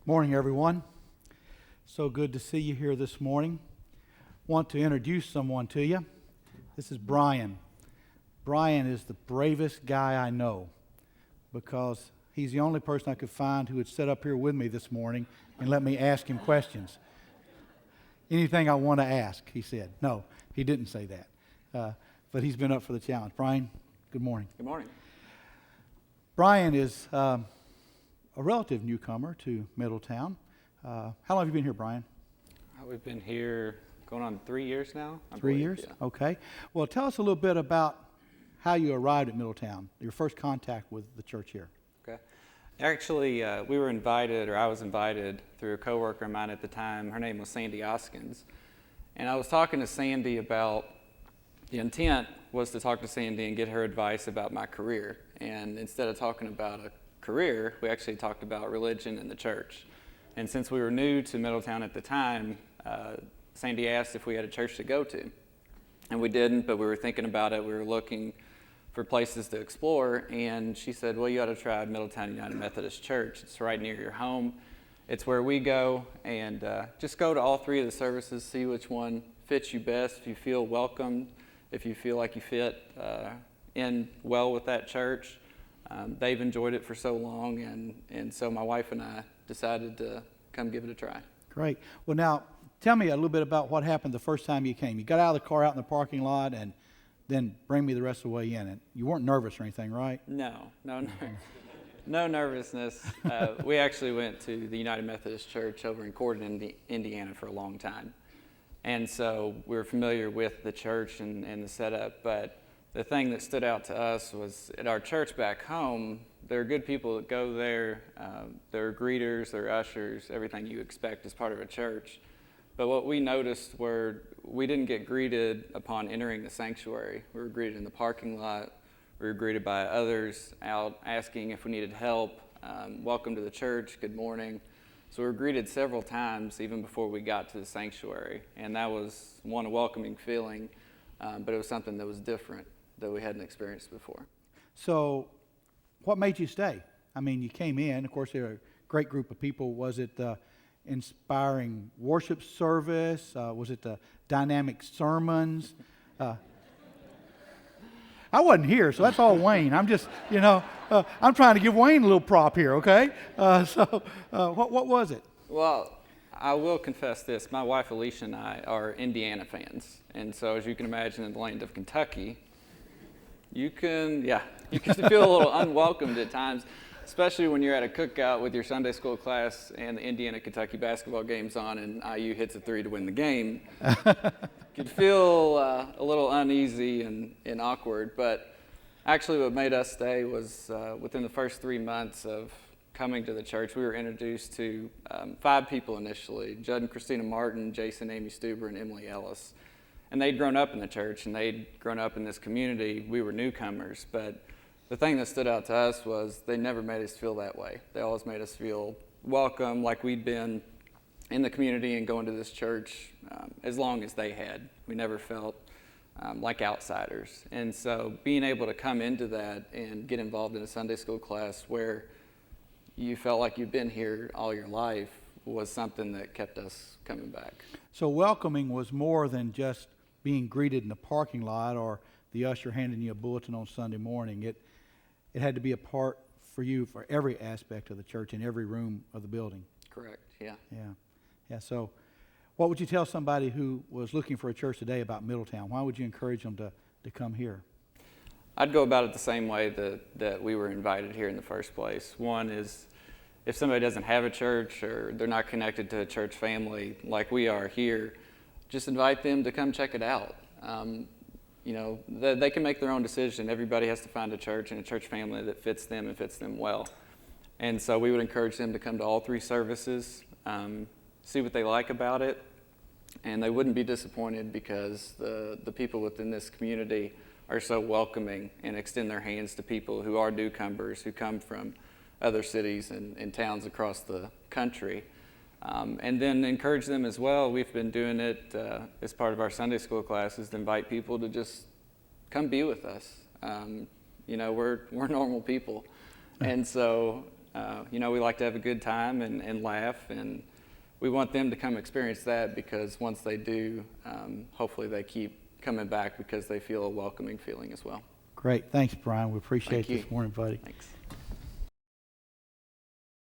Morning, everyone. So good to see you here this morning. Want to introduce someone to you. This is Brian. Brian is the bravest guy I know because he's the only person I could find who would sit up here with me this morning and let me ask him questions. Anything I want to ask, he said. No, he didn't say that. But he's been up for the challenge. Brian, good morning. Good morning. Brian is a relative newcomer to Middletown. How long have you been here, Brian? We've been here going on 3 years now. 3 years? Yeah. Okay. Well, tell us a little bit about how you arrived at Middletown, your first contact with the church here. Okay. Actually, we were invited, or I was invited through a coworker of mine at the time. Her name was Sandy Oskins. And I was talking to Sandy about, the intent was to talk to Sandy and get her advice about my career. And instead of talking about a career, we actually talked about religion and the church. And since we were new to Middletown at the time, Sandy asked if we had a church to go to. And we didn't, but we were thinking about it. We were looking for places to explore. And she said, well, you ought to try Middletown United Methodist Church. It's right near your home. It's where we go. And just go to all three of the services, see which one fits you best, if you feel welcomed, if you feel like you fit in well with that church. They've enjoyed it for so long, and so my wife and I decided to come give it a try. Great. Well, now, tell me a little bit about what happened the first time you came. You got out of the car out in the parking lot, and then bring me the rest of the way in. And you weren't nervous or anything, right? No nervousness. We actually went to the United Methodist Church over in Corden, Indiana for a long time. And so we were familiar with the church and the setup, but the thing that stood out to us was at our church back home, there are good people that go there. There are greeters, there are ushers, everything you expect as part of a church. But what we noticed were we didn't get greeted upon entering the sanctuary. We were greeted in the parking lot. We were greeted by others out asking if we needed help. Welcome to the church, good morning. So we were greeted several times even before we got to the sanctuary. And that was a welcoming feeling, but it was something that was different that we hadn't experienced before. So what made you stay? I mean, you came in. Of course, there were a great group of people. Was it the inspiring worship service? Was it the dynamic sermons? I wasn't here, so that's all Wayne. I'm just, I'm trying to give Wayne a little prop here, okay? What was it? Well, I will confess this. My wife, Alicia, and I are Indiana fans. And so as you can imagine, in the land of Kentucky, you can feel a little unwelcomed at times, especially when you're at a cookout with your Sunday school class and the Indiana-Kentucky basketball game's on and IU hits a three to win the game. You could feel a little uneasy and awkward, but actually what made us stay was within the first 3 months of coming to the church, we were introduced to 5 people initially: Judd and Christina Martin, Jason, Amy Stuber, and Emily Ellis. And they'd grown up in the church, and they'd grown up in this community. We were newcomers, but the thing that stood out to us was they never made us feel that way. They always made us feel welcome, like we'd been in the community and going to this church as long as they had. We never felt like outsiders. And so being able to come into that and get involved in a Sunday school class where you felt like you've been here all your life was something that kept us coming back. So welcoming was more than just being greeted in the parking lot or the usher handing you a bulletin on Sunday morning. It had to be a part for you for every aspect of the church in every room of the building. Correct, yeah. Yeah, so what would you tell somebody who was looking for a church today about Middletown? Why would you encourage them to come here? I'd go about it the same way that we were invited here in the first place. One is, if somebody doesn't have a church or they're not connected to a church family like we are here, just invite them to come check it out. They can make their own decision. Everybody has to find a church and a church family that fits them and fits them well. And so we would encourage them to come to all 3 services, see what they like about it, and they wouldn't be disappointed because the people within this community are so welcoming and extend their hands to people who are newcomers, who come from other cities and towns across the country. And then encourage them as well. We've been doing it as part of our Sunday school classes to invite people to just come be with us. We're normal people. And so You know, we like to have a good time and laugh, and we want them to come experience that, because once they do, hopefully they keep coming back because they feel a welcoming feeling as well. Great. Thanks, Brian. We appreciate Thank you. this morning, buddy. Thanks.